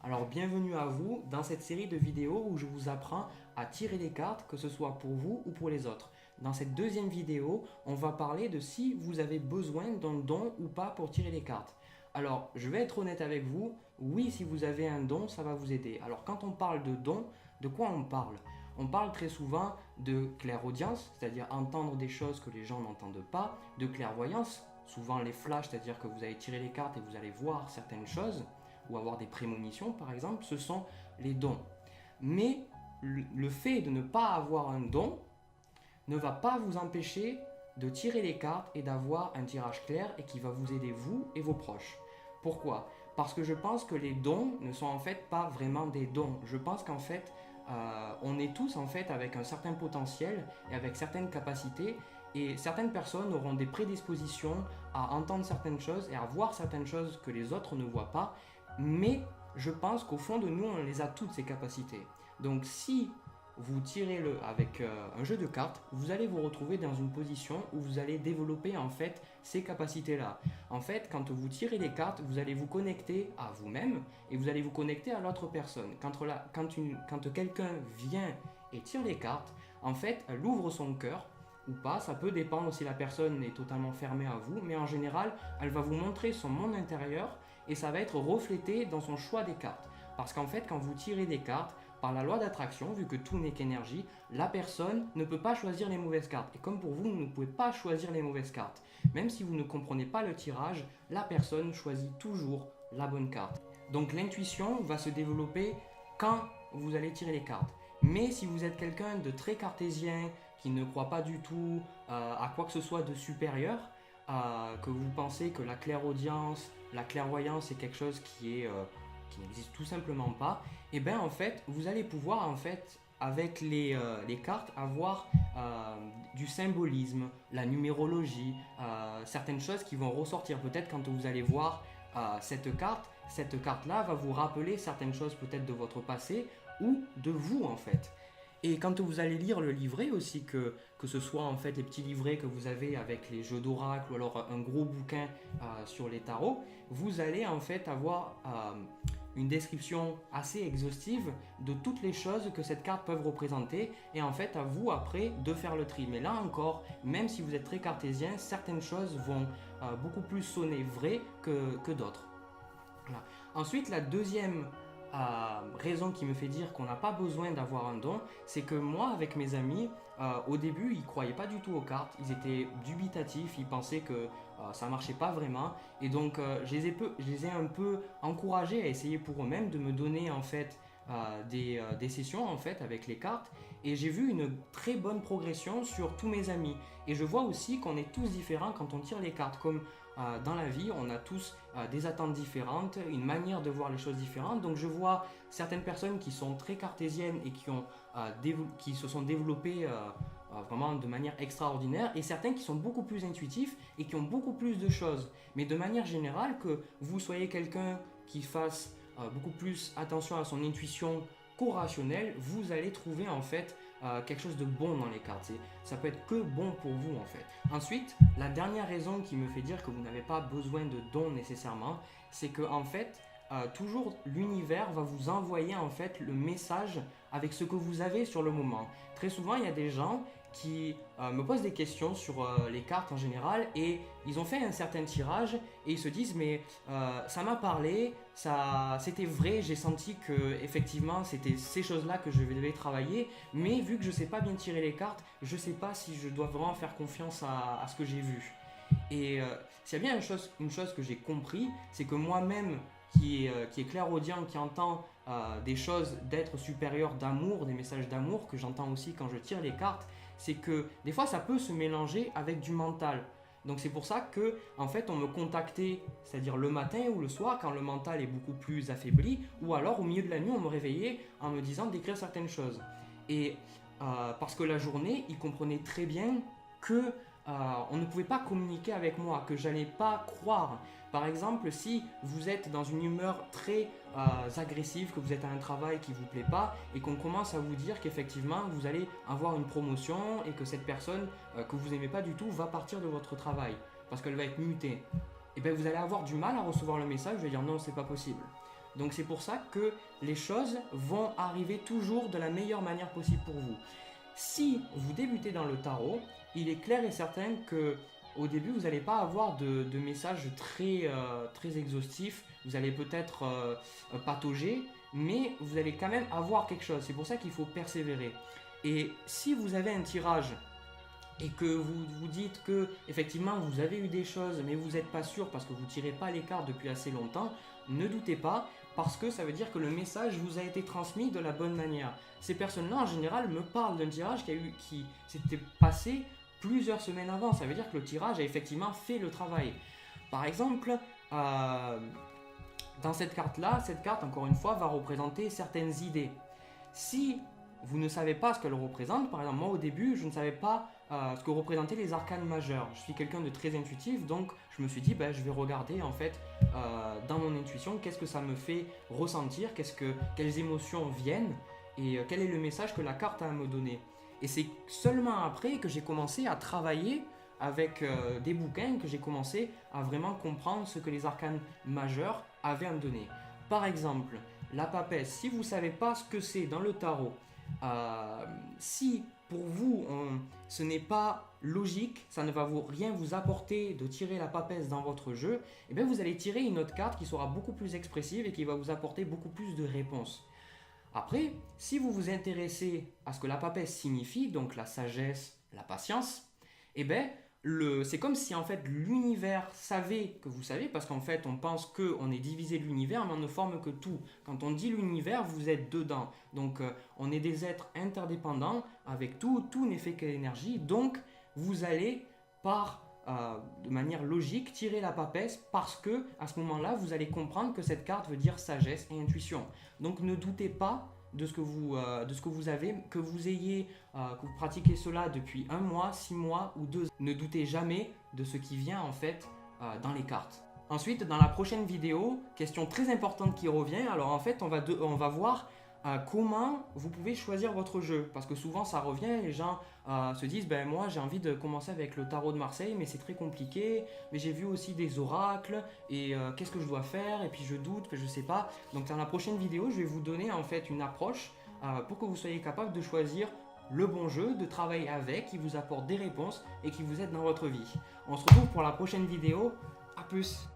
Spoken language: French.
Alors bienvenue à vous dans cette série de vidéos où je vous apprends à tirer les cartes, que ce soit pour vous ou pour les autres. Dans cette deuxième vidéo, on va parler de si vous avez besoin d'un don ou pas pour tirer les cartes. Alors, je vais être honnête avec vous, oui, si vous avez un don, ça va vous aider. Alors, quand on parle de don, de quoi on parle? On parle très souvent de clairaudience, c'est-à-dire entendre des choses que les gens n'entendent pas, de clairvoyance, souvent les flashs, c'est-à-dire que vous allez tirer les cartes et vous allez voir certaines choses, ou avoir des prémonitions par exemple, ce sont les dons. Mais le fait de ne pas avoir un don ne va pas vous empêcher de tirer les cartes et d'avoir un tirage clair et qui va vous aider vous et vos proches. Pourquoi? Parce que je pense que les dons ne sont en fait pas vraiment des dons. Je pense qu'en fait, on est tous en fait avec un certain potentiel et avec certaines capacités et certaines personnes auront des prédispositions à entendre certaines choses et à voir certaines choses que les autres ne voient pas. Mais je pense qu'au fond de nous, on les a toutes ces capacités. Donc si vous tirez avec un jeu de cartes, vous allez vous retrouver dans une position où vous allez développer en fait ces capacités-là. En fait, quand vous tirez les cartes, vous allez vous connecter à vous-même et vous allez vous connecter à l'autre personne. Quand quelqu'un vient et tire les cartes, en fait, elle ouvre son cœur ou pas, ça peut dépendre si la personne est totalement fermée à vous, mais en général, elle va vous montrer son monde intérieur et ça va être reflété dans son choix des cartes. Parce qu'en fait, quand vous tirez des cartes, par la loi d'attraction, vu que tout n'est qu'énergie, la personne ne peut pas choisir les mauvaises cartes. Et comme pour vous, vous ne pouvez pas choisir les mauvaises cartes. Même si vous ne comprenez pas le tirage, la personne choisit toujours la bonne carte. Donc l'intuition va se développer quand vous allez tirer les cartes. Mais si vous êtes quelqu'un de très cartésien, qui ne croit pas du tout à quoi que ce soit de supérieur, que vous pensez que la clairaudience, la clairvoyance est quelque chose qui n'existe tout simplement pas, et bien en fait vous allez pouvoir en fait avec les cartes avoir du symbolisme, la numérologie, certaines choses qui vont ressortir peut-être quand vous allez voir cette carte là va vous rappeler certaines choses peut-être de votre passé ou de vous en fait. Et quand vous allez lire le livret aussi, que ce soit en fait les petits livrets que vous avez avec les jeux d'oracle ou alors un gros bouquin sur les tarots, vous allez en fait avoir une description assez exhaustive de toutes les choses que cette carte peut représenter et en fait à vous après de faire le tri. Mais là encore, même si vous êtes très cartésien, certaines choses vont beaucoup plus sonner vraies que d'autres. Voilà. Ensuite, la deuxième raison qui me fait dire qu'on n'a pas besoin d'avoir un don, c'est que moi avec mes amis, au début ils croyaient pas du tout aux cartes, ils étaient dubitatifs, ils pensaient que ça marchait pas vraiment et donc je les ai un peu encouragés à essayer pour eux-mêmes de me donner en fait des sessions en fait avec les cartes et j'ai vu une très bonne progression sur tous mes amis et je vois aussi qu'on est tous différents quand on tire les cartes comme dans la vie, on a tous des attentes différentes, une manière de voir les choses différentes. Donc je vois certaines personnes qui sont très cartésiennes et qui se sont développées vraiment de manière extraordinaire et certains qui sont beaucoup plus intuitifs et qui ont beaucoup plus de choses. Mais de manière générale, que vous soyez quelqu'un qui fasse beaucoup plus attention à son intuition qu'au rationnel, vous allez trouver en fait quelque chose de bon dans les cartes. Ça peut être que bon pour vous en fait. Ensuite, la dernière raison qui me fait dire que vous n'avez pas besoin de dons nécessairement, c'est que en fait, toujours l'univers va vous envoyer en fait le message avec ce que vous avez sur le moment. Très souvent, il y a des gens qui me posent des questions sur les cartes en général et ils ont fait un certain tirage et ils se disent mais ça m'a parlé, c'était vrai, j'ai senti que effectivement c'était ces choses-là que je devais travailler, mais vu que je ne sais pas bien tirer les cartes, je ne sais pas si je dois vraiment faire confiance à ce que j'ai vu. Et s'il y a bien une chose que j'ai compris, c'est que moi-même qui est clairaudient, qui entend des choses d'être supérieur, d'amour, des messages d'amour que j'entends aussi quand je tire les cartes, c'est que des fois ça peut se mélanger avec du mental. Donc c'est pour ça que en fait on me contactait, c'est-à-dire le matin ou le soir quand le mental est beaucoup plus affaibli, ou alors au milieu de la nuit on me réveillait en me disant d'écrire certaines choses. Et parce que la journée, ils comprenaient très bien que on ne pouvait pas communiquer avec moi, que j'allais pas croire. Par exemple, si vous êtes dans une humeur très agressive, que vous êtes à un travail qui vous plaît pas et qu'on commence à vous dire qu'effectivement vous allez avoir une promotion et que cette personne que vous aimez pas du tout va partir de votre travail parce qu'elle va être mutée, et bien vous allez avoir du mal à recevoir le message, je vais dire non, c'est pas possible. Donc c'est pour ça que les choses vont arriver toujours de la meilleure manière possible pour vous. Si vous débutez dans le tarot, il est clair et certain que au début, vous n'allez pas avoir de messages très exhaustifs. Vous allez peut-être patauger, mais vous allez quand même avoir quelque chose. C'est pour ça qu'il faut persévérer. Et si vous avez un tirage et que vous vous dites que effectivement vous avez eu des choses, mais vous n'êtes pas sûr parce que vous ne tirez pas les cartes depuis assez longtemps, ne doutez pas, parce que ça veut dire que le message vous a été transmis de la bonne manière. Ces personnes-là, en général, me parlent d'un tirage qui s'était passé plusieurs semaines avant. Ça veut dire que le tirage a effectivement fait le travail. Par exemple, dans cette carte-là, cette carte, encore une fois, va représenter certaines idées. Si vous ne savez pas ce qu'elle représente, par exemple, moi au début, je ne savais pas ce que représentaient les arcanes majeurs. Je suis quelqu'un de très intuitif, donc je me suis dit, je vais regarder en fait dans mon intuition, qu'est-ce que ça me fait ressentir, quelles émotions viennent et quel est le message que la carte a à me donner. Et c'est seulement après que j'ai commencé à travailler avec des bouquins, que j'ai commencé à vraiment comprendre ce que les arcanes majeurs avaient à me donner. Par exemple, la papesse, si vous ne savez pas ce que c'est dans le tarot, si pour vous ce n'est pas logique, ça ne va rien vous apporter de tirer la papesse dans votre jeu, et bien vous allez tirer une autre carte qui sera beaucoup plus expressive et qui va vous apporter beaucoup plus de réponses. Après, si vous vous intéressez à ce que la papesse signifie, donc la sagesse, la patience, eh bien c'est comme si en fait l'univers savait que vous savez, parce qu'en fait on pense qu'on est divisé de l'univers, mais on ne forme que tout. Quand on dit l'univers, vous êtes dedans. Donc on est des êtres interdépendants avec tout n'est fait qu'énergie. Donc vous allez de manière logique tirer la papesse, parce que à ce moment-là vous allez comprendre que cette carte veut dire sagesse et intuition. Donc ne doutez pas de ce que vous avez, que vous pratiquez cela depuis 1 mois, 6 mois ou 2 ans. Ne doutez jamais de ce qui vient en fait dans les cartes. Ensuite, dans la prochaine vidéo, question très importante qui revient. Alors en fait, on va voir comment vous pouvez choisir votre jeu, parce que souvent ça revient, les gens se disent moi j'ai envie de commencer avec le tarot de Marseille, mais c'est très compliqué, mais j'ai vu aussi des oracles et qu'est-ce que je dois faire, et puis je doute, je sais pas. Donc dans la prochaine vidéo, je vais vous donner en fait une approche pour que vous soyez capable de choisir le bon jeu, de travailler avec, qui vous apporte des réponses et qui vous aide dans votre vie. On se retrouve pour la prochaine vidéo. À plus.